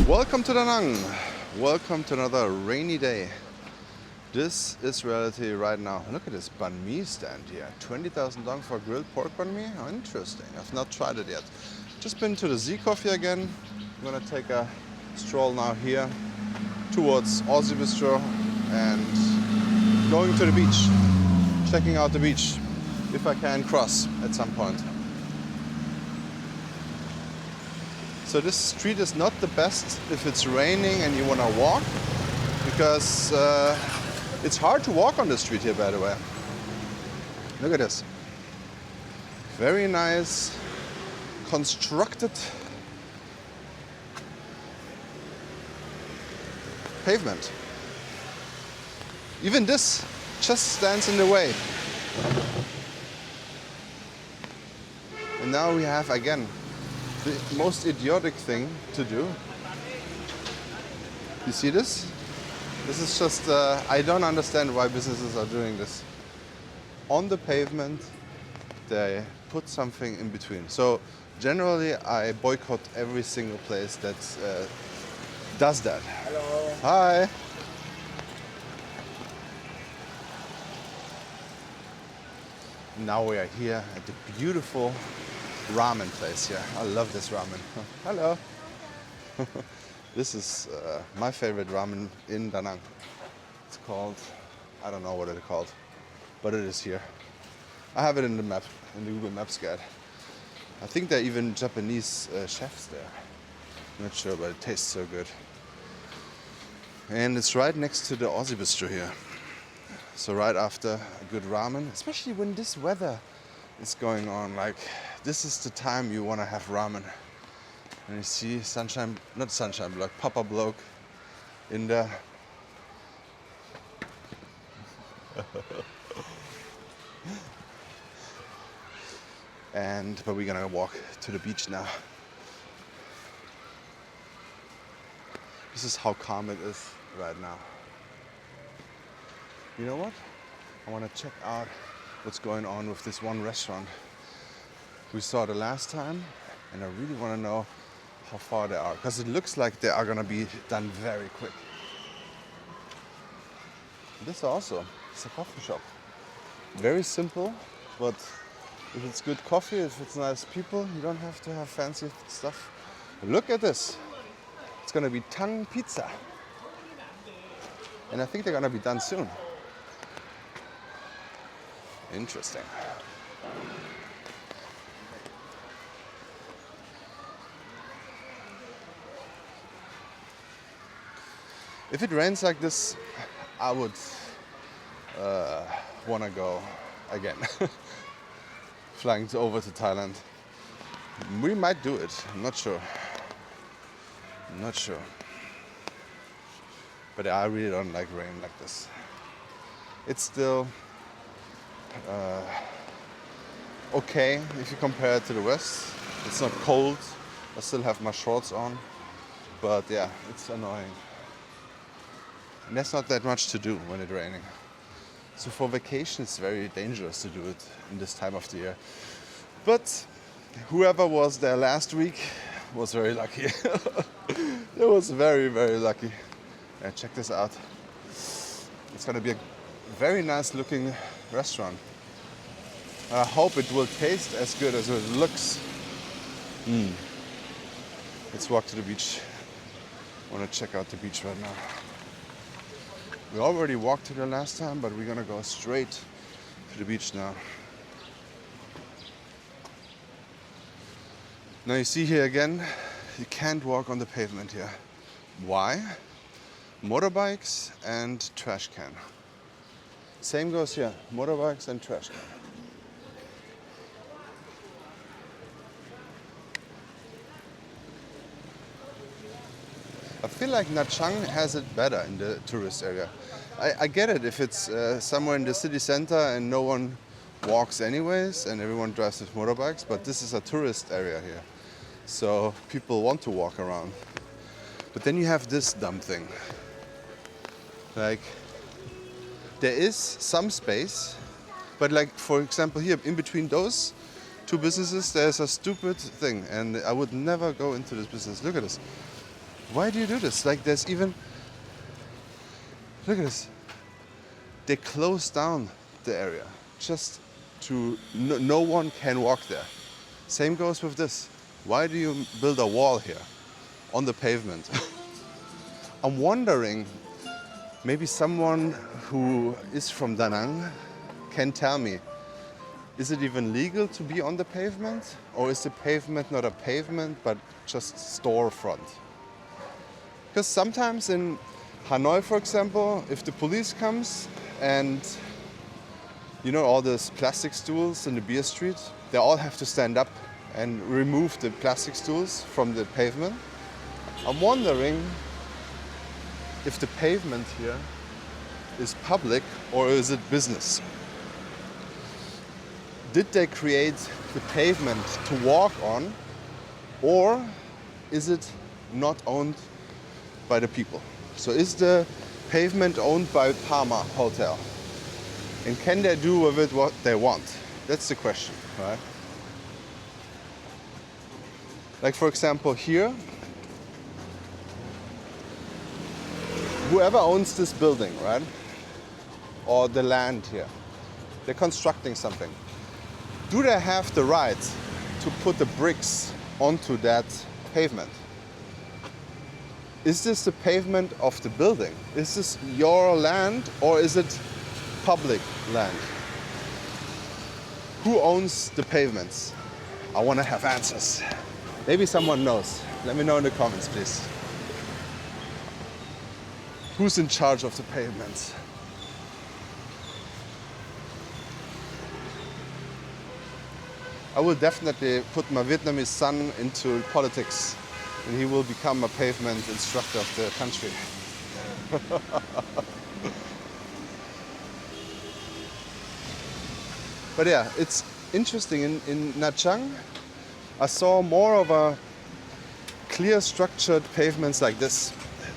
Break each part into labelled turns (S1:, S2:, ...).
S1: Welcome to Da Nang. Welcome to another rainy day. This is reality right now. Look at this banh mi stand here. 20,000 dong for grilled pork banh mi? Oh, interesting. I've not tried it yet. Just been to the Z Coffee again. I'm gonna take a stroll now here towards Aussie Bistro and going to the beach. Checking out the beach if I can cross at some point. So this street is not the best if it's raining and you want to walk, because it's hard to walk on the street here, by the way. Look at this. Very nice, constructed pavement. Even this just stands in the way. And now we have again the most idiotic thing to do. You see this? This is just, I don't understand why businesses are doing this. On the pavement, they put something in between. So generally, I boycott every single place that does that.
S2: Hello.
S1: Hi. Now we are here at the beautiful ramen place here. I love this ramen. Hello. This is my favorite ramen in Da Nang. It's called, I don't know what it's called, but it is here. I have it in the map, in the Google Maps guide. I think there are even Japanese chefs there. I'm not sure, but it tastes so good. And it's right next to the Aussie Bistro here. So right after a good ramen, especially when this weather is going on, like this is the time you want to have ramen. And you see sunshine, not sunshine bloke, Papa bloke in there. But we're gonna walk to the beach now. This is how calm it is right now. You know what? I want to check out what's going on with this one restaurant we saw the last time, and I really want to know how far they are, because it looks like they are going to be done very quick. This also, it's a coffee shop. Very simple, but if it's good coffee, if it's nice people, you don't have to have fancy stuff. Look at this. It's going to be Tang Pizza. And I think they're going to be done soon. Interesting. If it rains like this, I would want to go again. Flying over to Thailand. We might do it. I'm not sure. I'm not sure. But I really don't like rain like this. It's still okay if you compare it to the west. It's not cold. I still have my shorts on. But yeah, it's annoying. And there's not that much to do when it's raining. So for vacation, it's very dangerous to do it in this time of the year. But whoever was there last week was very lucky. It was very, very lucky. Yeah, check this out. It's gonna be a very nice looking restaurant. I hope it will taste as good as it looks. Let's walk to the beach. I want to check out the beach right now. We already walked here last time, but we're gonna go straight to the beach now. Now you see here again, you can't walk on the pavement here. Why? Motorbikes and trash can. Same goes here, motorbikes and trash can. I feel like Nha Trang has it better in the tourist area. I get it if it's somewhere in the city center and no one walks anyways and everyone drives with motorbikes, but this is a tourist area here. So people want to walk around. But then you have this dumb thing. Like, there is some space, but like, for example, here in between those two businesses, there's a stupid thing, and I would never go into this business. Look at this. Why do you do this? Like there's even, look at this. They closed down the area just to, no one can walk there. Same goes with this. Why do you build a wall here on the pavement? I'm wondering, maybe someone who is from Da Nang can tell me, is it even legal to be on the pavement? Or is the pavement not a pavement, but just storefront? Because sometimes in Hanoi, for example, if the police comes and you know all those plastic stools in the beer street, they all have to stand up and remove the plastic stools from the pavement. I'm wondering if the pavement here is public or is it business? Did they create the pavement to walk on, or is it not owned by the people? So is the pavement owned by Parma Hotel? And can they do with it what they want? That's the question, right? Like for example here, whoever owns this building, right? Or the land here, they're constructing something. Do they have the right to put the bricks onto that pavement? Is this the pavement of the building? Is this your land or is it public land? Who owns the pavements? I want to have answers. Maybe someone knows. Let me know in the comments, please. Who's in charge of the pavements? I will definitely put my Vietnamese son into politics and he will become a pavement instructor of the country. But yeah, it's interesting. In Nha Trang, I saw more of a clear structured pavements like this.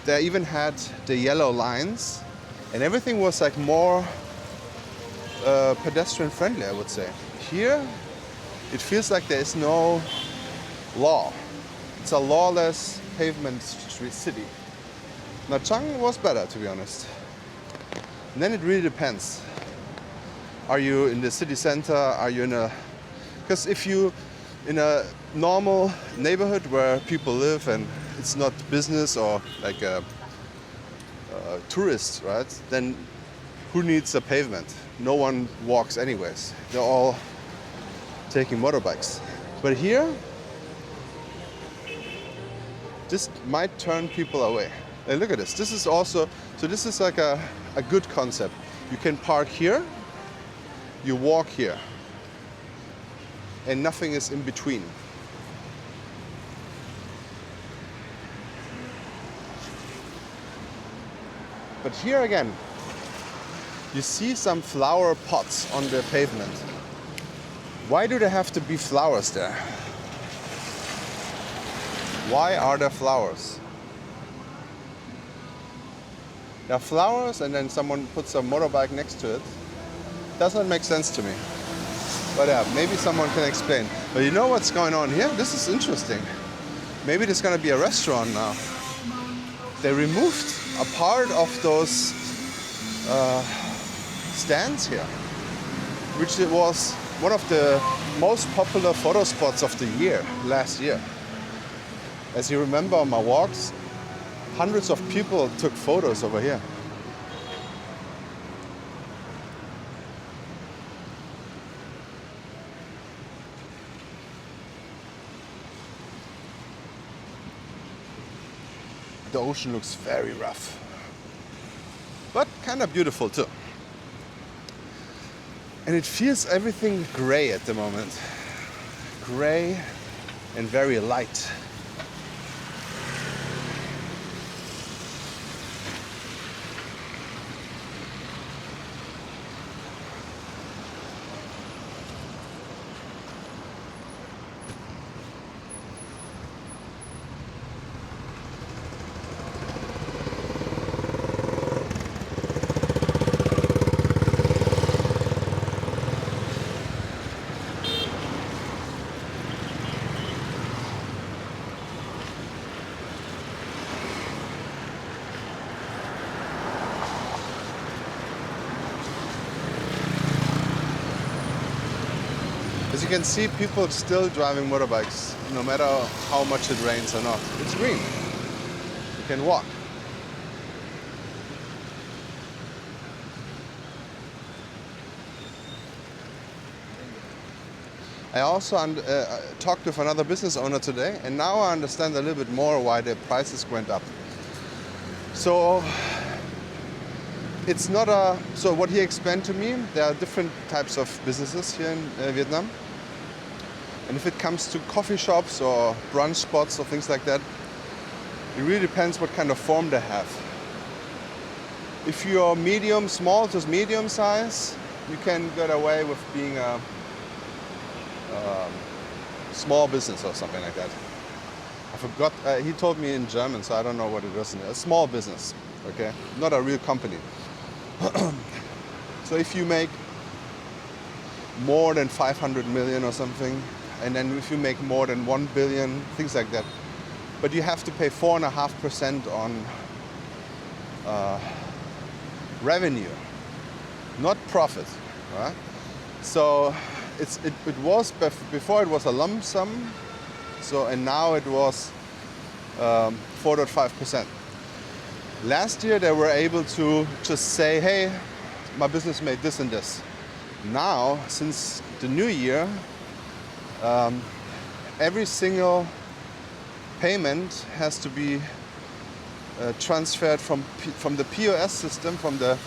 S1: They even had the yellow lines and everything was like more pedestrian friendly, I would say. Here, it feels like there is no law. It's a lawless pavement city. Nha Trang was better, to be honest. And then it really depends. Are you in the city center? Are you in a... Because if you in a normal neighborhood where people live and it's not business or like a tourist, right? Then who needs a pavement? No one walks anyways. They're all taking motorbikes. But here, this might turn people away. Hey, look at this. This is also, so this is like a good concept. You can park here, you walk here, and nothing is in between. But here again, you see some flower pots on the pavement. Why do there have to be flowers there? Why are there flowers? There are flowers and then someone puts a motorbike next to it. Doesn't make sense to me. But yeah, maybe someone can explain. But you know what's going on here? This is interesting. Maybe there's gonna be a restaurant now. They removed a part of those stands here, which it was one of the most popular photo spots of the year, last year. As you remember on my walks, hundreds of people took photos over here. The ocean looks very rough, but kind of beautiful too. And it feels everything gray at the moment. Gray and very light. can see people still driving motorbikes, no matter how much it rains or not. It's green. You can walk. I also talked with another business owner today, and now I understand a little bit more why the prices went up. So it's not so what he explained to me, there are different types of businesses here in Vietnam. And if it comes to coffee shops or brunch spots or things like that, it really depends what kind of form they have. If you're medium, small to medium size, you can get away with being a small business or something like that. I forgot, he told me in German, so I don't know what it was. A small business, okay? Not a real company. So if you make more than 500 million or something, and then if you make more than 1 billion, things like that. But you have to pay 4.5% on revenue, not profit, right? So it was, before it was a lump sum, so, and now it was 4.5%. Last year they were able to just say, hey, my business made this and this. Now, since the new year, every single payment has to be transferred from the POS system, from the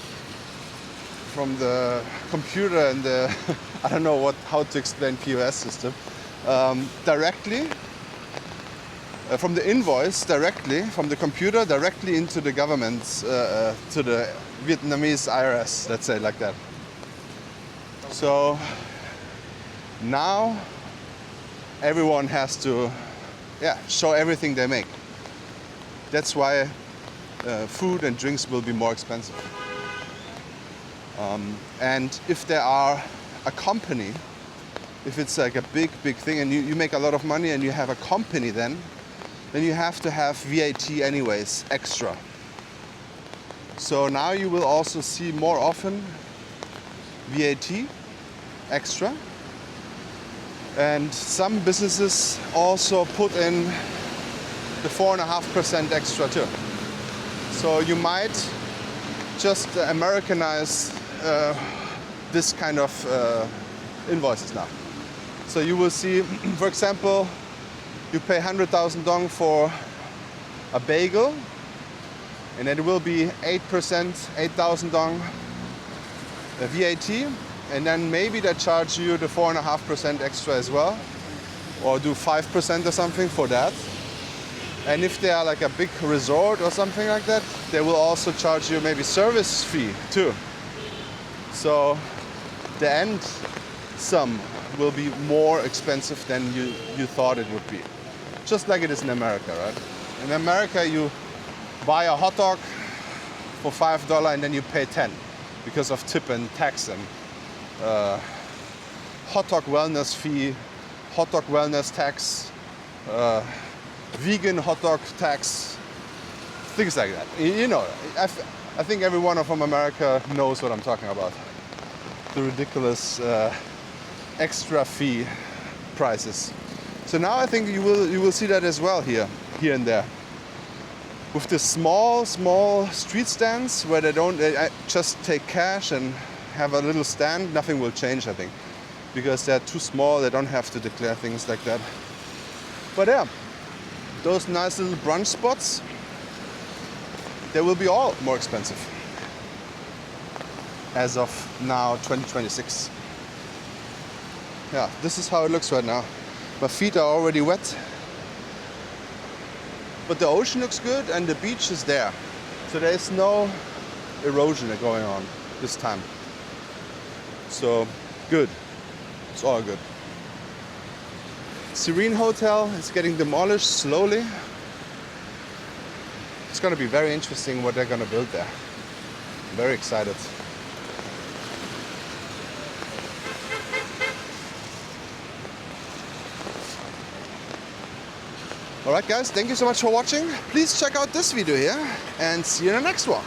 S1: computer and the I don't know how to explain POS system, directly from the invoice directly from the computer directly into the government's to the Vietnamese IRS, let's say like that. So now everyone has to show everything they make. That's why food and drinks will be more expensive. And if there are a company, if it's like a big thing and you make a lot of money and you have a company, then you have to have VAT anyways, extra. So now you will also see more often VAT extra. And some businesses also put in the 4.5% extra too. So you might just Americanize this kind of invoices now. So you will see, for example, you pay 100,000 dong for a bagel, and it will be 8%, 8,000 dong VAT, and then maybe they charge you the 4.5% extra as well, or do 5% or something for that. And if they are like a big resort or something like that, they will also charge you maybe service fee too. So the end sum will be more expensive than you thought it would be. Just like it is in America, right? In America, you buy a hot dog for $5 and then you pay 10 because of tip and tax and hot dog wellness fee, hot dog wellness tax, vegan hot dog tax, things like that. You know, I think everyone from America knows what I'm talking about. The ridiculous extra fee prices. So now I think you will see that as well here and there. With the small street stands where they just take cash and have a little stand, nothing will change, I think, because they're too small. They don't have to declare things like that. But yeah, those nice little brunch spots, they will be all more expensive as of now, 2026. Yeah, this is how it looks right now. My feet are already wet, but the ocean looks good and the beach is there. So there's no erosion going on this time. So good, it's all good. Serene Hotel is getting demolished slowly. It's going to be very interesting what they're going to build there. I'm very excited. Alright guys, thank you so much for watching. Please check out this video here and see you in the next one.